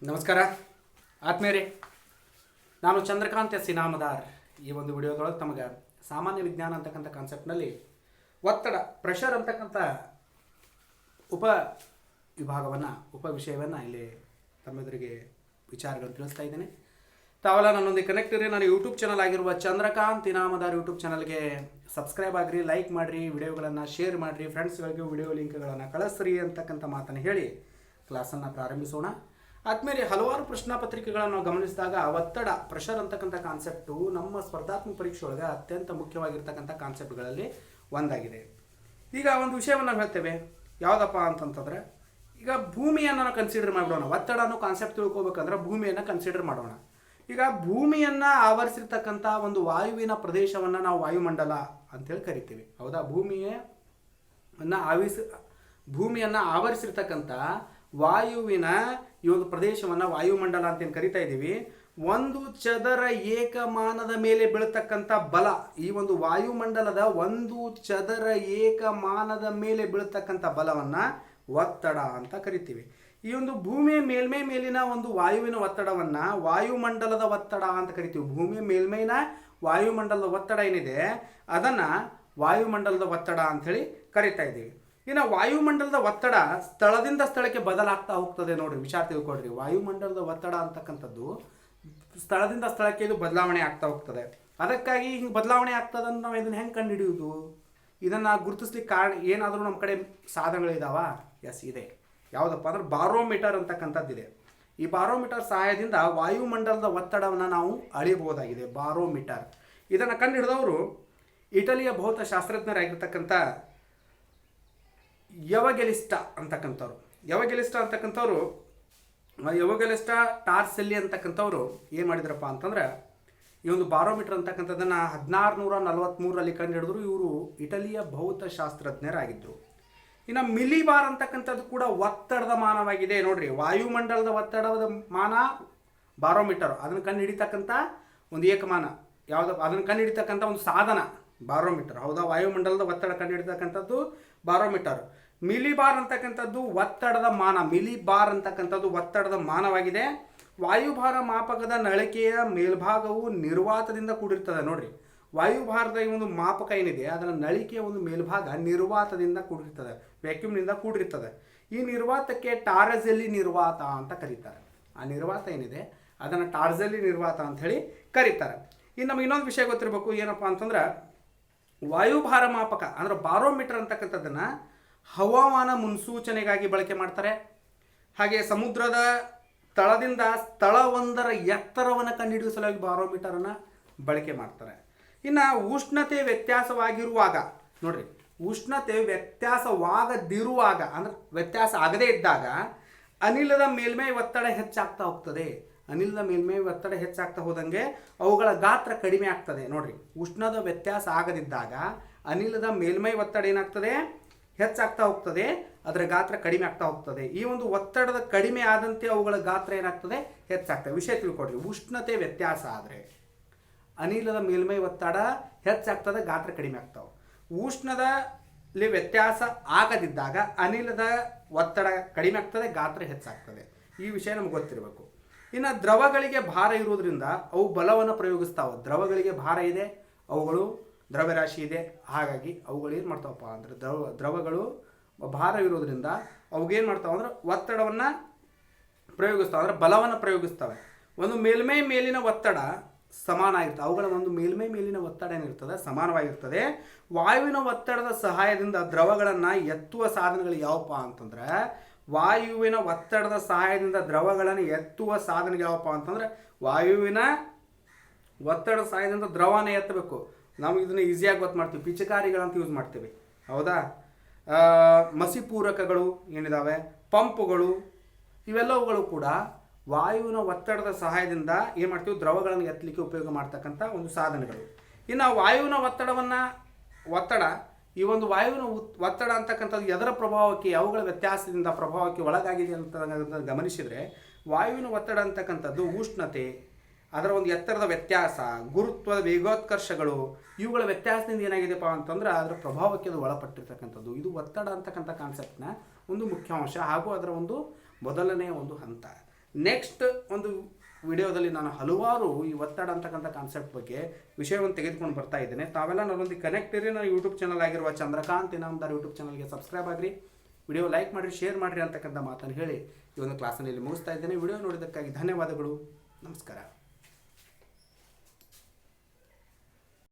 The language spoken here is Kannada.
ನಮಸ್ಕಾರ ಆತ್ಮೀಯರೇ, ನಾನು ಚಂದ್ರಕಾಂತ್ ಇನಾಮದಾರ್. ಈ ಒಂದು ವಿಡಿಯೋದೊಳಗೆ ತಮಗೆ ಸಾಮಾನ್ಯ ವಿಜ್ಞಾನ ಅಂತಕ್ಕಂಥ ಕಾನ್ಸೆಪ್ಟ್ನಲ್ಲಿ ಒತ್ತಡ ಪ್ರೆಷರ್ ಅಂತಕ್ಕಂಥ ಉಪ ವಿಷಯವನ್ನು ಇಲ್ಲಿ ತಮ್ಮೆದುರಿಗೆ ವಿಚಾರಗಳನ್ನು ತಿಳಿಸ್ತಾ ಇದ್ದೇನೆ. ತಾವೆಲ್ಲ ನನ್ನೊಂದಿಗೆ ಕನೆಕ್ಟ್ ಇರಿ. ನಾನು ಯೂಟ್ಯೂಬ್ ಚಾನಲ್ ಆಗಿರುವ ಚಂದ್ರಕಾಂತ್ ಇನಾಮದಾರ್ ಯೂಟ್ಯೂಬ್ ಚಾನಲ್ಗೆ ಸಬ್ಸ್ಕ್ರೈಬ್ ಆಗಿರಿ, ಲೈಕ್ ಮಾಡಿರಿ, ವಿಡಿಯೋಗಳನ್ನು ಶೇರ್ ಮಾಡಿರಿ, ಫ್ರೆಂಡ್ಸ್ಗಳಿಗೆ ವಿಡಿಯೋ ಲಿಂಕ್ಗಳನ್ನು ಕಳಿಸ್ರಿ ಅಂತಕ್ಕಂಥ ಮಾತನ್ನು ಹೇಳಿ ಕ್ಲಾಸನ್ನು ಪ್ರಾರಂಭಿಸೋಣ. ಆದ್ಮೇಲೆ ಹಲವಾರು ಪ್ರಶ್ನಾ ಪತ್ರಿಕೆಗಳನ್ನು ನಾವು ಗಮನಿಸಿದಾಗ ಒತ್ತಡ ಪ್ರೆಷರ್ ಅಂತಕ್ಕಂಥ ಕಾನ್ಸೆಪ್ಟು ನಮ್ಮ ಸ್ಪರ್ಧಾತ್ಮಕ ಪರೀಕ್ಷೆ ಒಳಗೆ ಅತ್ಯಂತ ಮುಖ್ಯವಾಗಿರ್ತಕ್ಕಂಥ ಕಾನ್ಸೆಪ್ಟ್ಗಳಲ್ಲಿ ಒಂದಾಗಿದೆ. ಈಗ ಒಂದು ವಿಷಯವನ್ನು ನಾವು ಹೇಳ್ತೇವೆ, ಯಾವುದಪ್ಪ ಅಂತಂತಂದ್ರೆ ಈಗ ಭೂಮಿಯನ್ನು ನಾವು ಕನ್ಸಿಡರ್ ಮಾಡಿಬಿಡೋಣ. ಒತ್ತಡ ಅನ್ನೋ ಕಾನ್ಸೆಪ್ಟ್ ತಿಳ್ಕೊಬೇಕಂದ್ರೆ ಭೂಮಿಯನ್ನು ಕನ್ಸಿಡರ್ ಮಾಡೋಣ. ಈಗ ಭೂಮಿಯನ್ನು ಆವರಿಸಿರ್ತಕ್ಕಂಥ ಒಂದು ವಾಯುವಿನ ಪ್ರದೇಶವನ್ನು ನಾವು ವಾಯುಮಂಡಲ ಅಂತೇಳಿ ಕರಿತೀವಿ, ಹೌದಾ? ಭೂಮಿಯನ್ನು ಆವರಿಸಿರ್ತಕ್ಕಂಥ ವಾಯುವಿನ ಈ ಒಂದು ಪ್ರದೇಶವನ್ನು ವಾಯುಮಂಡಲ ಅಂತೇನು ಕರಿತಾ ಇದ್ದೀವಿ. ಒಂದು ಚದರ ಏಕಮಾನದ ಮೇಲೆ ಬೀಳತಕ್ಕಂಥ ಬಲ, ಈ ಒಂದು ವಾಯುಮಂಡಲದ ಒಂದು ಚದರ ಏಕಮಾನದ ಮೇಲೆ ಬೀಳತಕ್ಕಂಥ ಬಲವನ್ನು ಒತ್ತಡ ಅಂತ ಕರಿತೀವಿ. ಈ ಒಂದು ಭೂಮಿಯ ಮೇಲಿನ ಒಂದು ವಾಯುವಿನ ಒತ್ತಡವನ್ನು ವಾಯುಮಂಡಲದ ಒತ್ತಡ ಅಂತ ಕರಿತೀವಿ. ಭೂಮಿಯ ಮೇಲ್ಮೈನ ವಾಯುಮಂಡಲದ ಒತ್ತಡ ಏನಿದೆ ಅದನ್ನು ವಾಯುಮಂಡಲದ ಒತ್ತಡ ಅಂಥೇಳಿ ಕರಿತಾ ಇದ್ದೀವಿ. ಇನ್ನು ವಾಯುಮಂಡಲದ ಒತ್ತಡ ಸ್ಥಳದಿಂದ ಸ್ಥಳಕ್ಕೆ ಬದಲಾಗ್ತಾ ಹೋಗ್ತದೆ. ನೋಡ್ರಿ, ವಿಚಾರ ತಿಳ್ಕೊಡ್ರಿ. ವಾಯುಮಂಡಲದ ಒತ್ತಡ ಅಂತಕ್ಕಂಥದ್ದು ಸ್ಥಳದಿಂದ ಸ್ಥಳಕ್ಕೆ ಇದು ಬದಲಾವಣೆ ಆಗ್ತಾ ಹೋಗ್ತದೆ. ಅದಕ್ಕಾಗಿ ಹಿಂಗೆ ಬದಲಾವಣೆ ಆಗ್ತದೆ ಅಂತ ನಾವು ಇದನ್ನು ಹೆಂಗೆ ಕಂಡುಹಿಡಿಯುವುದು? ಇದನ್ನು ಗುರುತಿಸ್ಲಿಕ್ಕೆ ಕಾರಣ ಏನಾದರೂ ನಮ್ಮ ಕಡೆ ಸಾಧನಗಳಿದಾವ? ಎಸ್, ಇದೆ. ಯಾವುದಪ್ಪ ಅಂದ್ರೆ ಬಾರೋಮೀಟರ್ ಅಂತಕ್ಕಂಥದ್ದಿದೆ. ಈ ಬಾರೋಮೀಟರ್ ಸಹಾಯದಿಂದ ವಾಯುಮಂಡಲದ ಒತ್ತಡವನ್ನು ನಾವು ಅಳಿಯಬಹುದಾಗಿದೆ. ಬಾರೋಮೀಟರ್ ಇದನ್ನು ಕಂಡುಹಿಡಿದವರು ಇಟಲಿಯ ಭೌತಶಾಸ್ತ್ರಜ್ಞರಾಗಿರ್ತಕ್ಕಂಥ ಯವಗೆಲಿಸ್ಟಾ ಟಾರ್ಸೆಲ್ಲಿ ಅಂತಕ್ಕಂಥವ್ರು ಏನು ಮಾಡಿದ್ರಪ್ಪ ಅಂತಂದ್ರೆ ಈ ಒಂದು ಬಾರೋಮೀಟರ್ ಅಂತಕ್ಕಂಥದ್ದನ್ನು 1643ರಲ್ಲಿ ಕಂಡುಹಿಡಿದ್ರು. ಇವರು ಇಟಲಿಯ ಭೌತಶಾಸ್ತ್ರಜ್ಞರಾಗಿದ್ದರು. ಇನ್ನು ಮಿಲಿಬಾರ್ ಅಂತಕ್ಕಂಥದ್ದು ಕೂಡ ಒತ್ತಡದ ಮಾನವಾಗಿದೆ. ನೋಡ್ರಿ, ವಾಯುಮಂಡಲದ ಒತ್ತಡದ ಮಾನ ಬಾರೋಮೀಟರ್, ಅದನ್ನು ಕಂಡು ಹಿಡಿತಕ್ಕಂಥ ಒಂದು ಏಕಮಾನ ಯಾವುದಪ್ಪ, ಅದನ್ನು ಕಂಡು ಹಿಡಿತಕ್ಕಂಥ ಒಂದು ಸಾಧನ ಬಾರೋಮೀಟರ್, ಹೌದಾ? ವಾಯುಮಂಡಲದ ಒತ್ತಡ ಕಂಡು ಹಿಡಿತಕ್ಕಂಥದ್ದು ಬಾರೋಮೀಟರ್. ಮಿಲಿಬಾರ್ ಅಂತಕ್ಕಂಥದ್ದು ಒತ್ತಡದ ಮಾನ. ಮಿಲಿಬಾರ್ ಅಂತಕ್ಕಂಥದ್ದು ಒತ್ತಡದ ಮಾನವಾಗಿದೆ. ವಾಯುಭಾರ ಮಾಪಕದ ನಳಿಕೆಯ ಮೇಲ್ಭಾಗವು ನಿರ್ವಾತದಿಂದ ಕೂಡಿರ್ತದೆ. ನೋಡ್ರಿ, ವಾಯುಭಾರದ ಈ ಒಂದು ಮಾಪಕ ಏನಿದೆ ಅದರ ನಳಿಕೆಯ ಒಂದು ಮೇಲ್ಭಾಗ ನಿರ್ವಾತದಿಂದ ಕೂಡಿರ್ತದೆ, ವ್ಯಾಕ್ಯೂಮ್ನಿಂದ ಕೂಡಿರ್ತದೆ. ಈ ನಿರ್ವಾತಕ್ಕೆ ಟಾರ್ಸೆಲ್ಲಿ ನಿರ್ವಾತ ಅಂತ ಕರೀತಾರೆ. ಆ ನಿರ್ವಾತ ಏನಿದೆ ಅದನ್ನು ಟಾರ್ಸೆಲ್ಲಿ ನಿರ್ವಾತ ಅಂತ ಹೇಳಿ ಕರೀತಾರೆ. ಇನ್ನು ನಮಗೆ ಇನ್ನೊಂದು ವಿಷಯ ಗೊತ್ತಿರಬೇಕು, ಏನಪ್ಪ ಅಂತಂದ್ರೆ ವಾಯುಭಾರ ಮಾಪಕ ಅಂದ್ರೆ ಬಾರೋಮೀಟರ್ ಅಂತಕ್ಕಂಥದ್ದನ್ನು ಹವಾಮಾನ ಮುನ್ಸೂಚನೆಗಾಗಿ ಬಳಕೆ ಮಾಡ್ತಾರೆ. ಹಾಗೆ ಸಮುದ್ರದ ತಳದಿಂದ ಸ್ಥಳವೊಂದರ ಎತ್ತರವನ್ನು ಕಂಡುಹಿಡಿಯುವ ಸಲುವಾಗಿ ಬಾರೋಮೀಟರನ್ನು ಬಳಕೆ ಮಾಡ್ತಾರೆ. ಇನ್ನು ಉಷ್ಣತೆ ವ್ಯತ್ಯಾಸವಾಗಿರುವಾಗ, ನೋಡ್ರಿ, ಉಷ್ಣತೆ ವ್ಯತ್ಯಾಸವಾಗದಿರುವಾಗ ಅಂದ್ರೆ ವ್ಯತ್ಯಾಸ ಆಗದೇ ಇದ್ದಾಗ ಅನಿಲದ ಮೇಲ್ಮೈ ಒತ್ತಡ ಹೆಚ್ಚಾಗ್ತಾ ಹೋಗ್ತದೆ. ಅನಿಲದ ಮೇಲ್ಮೈ ಒತ್ತಡ ಹೆಚ್ಚಾಗ್ತಾ ಹೋದಂಗೆ ಅವುಗಳ ಗಾತ್ರ ಕಡಿಮೆ ಆಗ್ತದೆ. ನೋಡ್ರಿ, ಉಷ್ಣದ ವ್ಯತ್ಯಾಸ ಆಗದಿದ್ದಾಗ ಅನಿಲದ ಮೇಲ್ಮೈ ಒತ್ತಡ ಏನಾಗ್ತದೆ? ಹೆಚ್ಚಾಗ್ತಾ ಹೋಗ್ತದೆ, ಅದರ ಗಾತ್ರ ಕಡಿಮೆ ಆಗ್ತಾ ಹೋಗ್ತದೆ. ಈ ಒಂದು ಒತ್ತಡದ ಕಡಿಮೆ ಆದಂತೆ ಅವುಗಳ ಗಾತ್ರ ಏನಾಗ್ತದೆ? ಹೆಚ್ಚಾಗ್ತದೆ. ವಿಷಯ ತಿಳ್ಕೊಡ್ರಿ, ಉಷ್ಣತೆ ವ್ಯತ್ಯಾಸ ಆದರೆ ಅನಿಲದ ಮೇಲ್ಮೈ ಒತ್ತಡ ಹೆಚ್ಚಾಗ್ತದೆ, ಗಾತ್ರ ಕಡಿಮೆ ಆಗ್ತಾವೆ. ಉಷ್ಣದಲ್ಲಿ ವ್ಯತ್ಯಾಸ ಆಗದಿದ್ದಾಗ ಅನಿಲದ ಒತ್ತಡ ಕಡಿಮೆ ಆಗ್ತದೆ, ಗಾತ್ರ ಹೆಚ್ಚಾಗ್ತದೆ. ಈ ವಿಷಯ ನಮ್ಗೆ ಗೊತ್ತಿರಬೇಕು. ಇನ್ನು ದ್ರವಗಳಿಗೆ ಭಾರ ಇರುವುದರಿಂದ ಅವು ಬಲವನ್ನು ಪ್ರಯೋಗಿಸ್ತಾವೆ. ದ್ರವಗಳಿಗೆ ಭಾರ ಇದೆ, ಅವುಗಳು ದ್ರವ್ಯರಾಶಿ ಇದೆ, ಹಾಗಾಗಿ ಅವುಗಳು ಏನು ಮಾಡ್ತಾವಪ್ಪ ಅಂದರೆ ದ್ರವಗಳು ಭಾರ ಇರೋದ್ರಿಂದ ಅವುಗೇನು ಮಾಡ್ತಾವೆ ಅಂದ್ರೆ ಒತ್ತಡವನ್ನು ಪ್ರಯೋಗಿಸ್ತಾವೆ, ಅಂದರೆ ಬಲವನ್ನು ಪ್ರಯೋಗಿಸ್ತವೆ. ಒಂದು ಮೇಲ್ಮೈ ಮೇಲಿನ ಒತ್ತಡ ಸಮಾನ ಆಗಿರ್ತದೆ. ಅವುಗಳ ಒಂದು ಮೇಲ್ಮೈ ಮೇಲಿನ ಒತ್ತಡ ಏನಿರ್ತದೆ ಸಮಾನವಾಗಿರ್ತದೆ. ವಾಯುವಿನ ಒತ್ತಡದ ಸಹಾಯದಿಂದ ದ್ರವಗಳನ್ನು ಎತ್ತುವ ಸಾಧನಗಳು ಯಾವಪ್ಪ ಅಂತಂದ್ರೆ, ವಾಯುವಿನ ಒತ್ತಡದ ಸಹಾಯದಿಂದ ದ್ರವಗಳನ್ನು ಎತ್ತುವ ಸಾಧನಗಳು ಯಾವಪ್ಪ ಅಂತಂದ್ರೆ ವಾಯುವಿನ ಒತ್ತಡದ ಸಹಾಯದಿಂದ ದ್ರವನ ಎತ್ತಬೇಕು. ನಾವು ಇದನ್ನು ಈಸಿಯಾಗಿ ಗೊತ್ತು ಮಾಡ್ತೀವಿ, ಪಿಚಕಾರಿಗಳಂತ ಯೂಸ್ ಮಾಡ್ತೀವಿ, ಹೌದಾ? ಮಸಿಪೂರಕಗಳು ಏನಿದಾವೆ, ಪಂಪುಗಳು, ಇವೆಲ್ಲವುಗಳು ಕೂಡ ವಾಯುವಿನ ಒತ್ತಡದ ಸಹಾಯದಿಂದ ಏನು ಮಾಡ್ತೀವಿ? ದ್ರವಗಳನ್ನು ಎತ್ತಲಿಕ್ಕೆ ಉಪಯೋಗ ಮಾಡ್ತಕ್ಕಂಥ ಒಂದು ಸಾಧನಗಳು. ಇನ್ನು ವಾಯುವಿನ ಈ ಒಂದು ವಾಯುವಿನ ಒತ್ತಡ ಅಂತಕ್ಕಂಥದ್ದು ಎದರ ಪ್ರಭಾವಕ್ಕೆ, ಅವುಗಳ ವ್ಯತ್ಯಾಸದಿಂದ ಪ್ರಭಾವಕ್ಕೆ ಒಳಗಾಗಿದೆ ಅಂತ ಗಮನಿಸಿದರೆ, ವಾಯುವಿನ ಒತ್ತಡ ಅಂತಕ್ಕಂಥದ್ದು ಉಷ್ಣತೆ, ಅದರ ಒಂದು ಎತ್ತರದ ವ್ಯತ್ಯಾಸ, ಗುರುತ್ವದ ವೇಗೋತ್ಕರ್ಷಗಳು, ಇವುಗಳ ವ್ಯತ್ಯಾಸದಿಂದ ಏನಾಗಿದೆಯಪ್ಪ ಅಂತಂದ್ರೆ ಅದರ ಪ್ರಭಾವಕ್ಕೆ ಅದು ಒಳಪಟ್ಟಿರ್ತಕ್ಕಂಥದ್ದು. ಇದು ಒತ್ತಡ ಅಂತಕ್ಕಂಥ ಕಾನ್ಸೆಪ್ಟ್ನ ಒಂದು ಮುಖ್ಯಾಂಶ ಹಾಗೂ ಅದರ ಒಂದು ಮೊದಲನೆಯ ಒಂದು ಹಂತ. ನೆಕ್ಸ್ಟ್ ಒಂದು ವಿಡಿಯೋದಲ್ಲಿ ನಾನು ಹಲವಾರು ಈ ಒತ್ತಡ ಅಂತಕ್ಕಂಥ ಕಾನ್ಸೆಪ್ಟ್ ಬಗ್ಗೆ ವಿಷಯವನ್ನು ತೆಗೆದುಕೊಂಡು ಬರ್ತಾ ಇದ್ದೇನೆ. ತಾವೆಲ್ಲ ನನ್ನೊಂದಿಗೆ ಕನೆಕ್ಟ್ ಇರಿ. ನನ್ನ ಯೂಟ್ಯೂಬ್ ಚಾನಲ್ ಆಗಿರುವ ಚಂದ್ರಕಾಂತ್ ಇನಾಮದಾರ್ ಯೂಟ್ಯೂಬ್ ಚಾನಲ್ಗೆ ಸಬ್ಸ್ಕ್ರೈಬ್ ಆಗಿರಿ, ವಿಡಿಯೋ ಲೈಕ್ ಮಾಡಿರಿ, ಶೇರ್ ಮಾಡಿರಿ ಅಂತಕ್ಕಂಥ ಮಾತನ್ನು ಹೇಳಿ ಈ ಒಂದು ಕ್ಲಾಸನ್ನು ಇಲ್ಲಿ ಮುಗಿಸ್ತಾ ಇದ್ದೇನೆ. ವಿಡಿಯೋ ನೋಡಿದ್ದಕ್ಕಾಗಿ ಧನ್ಯವಾದಗಳು. ನಮಸ್ಕಾರ.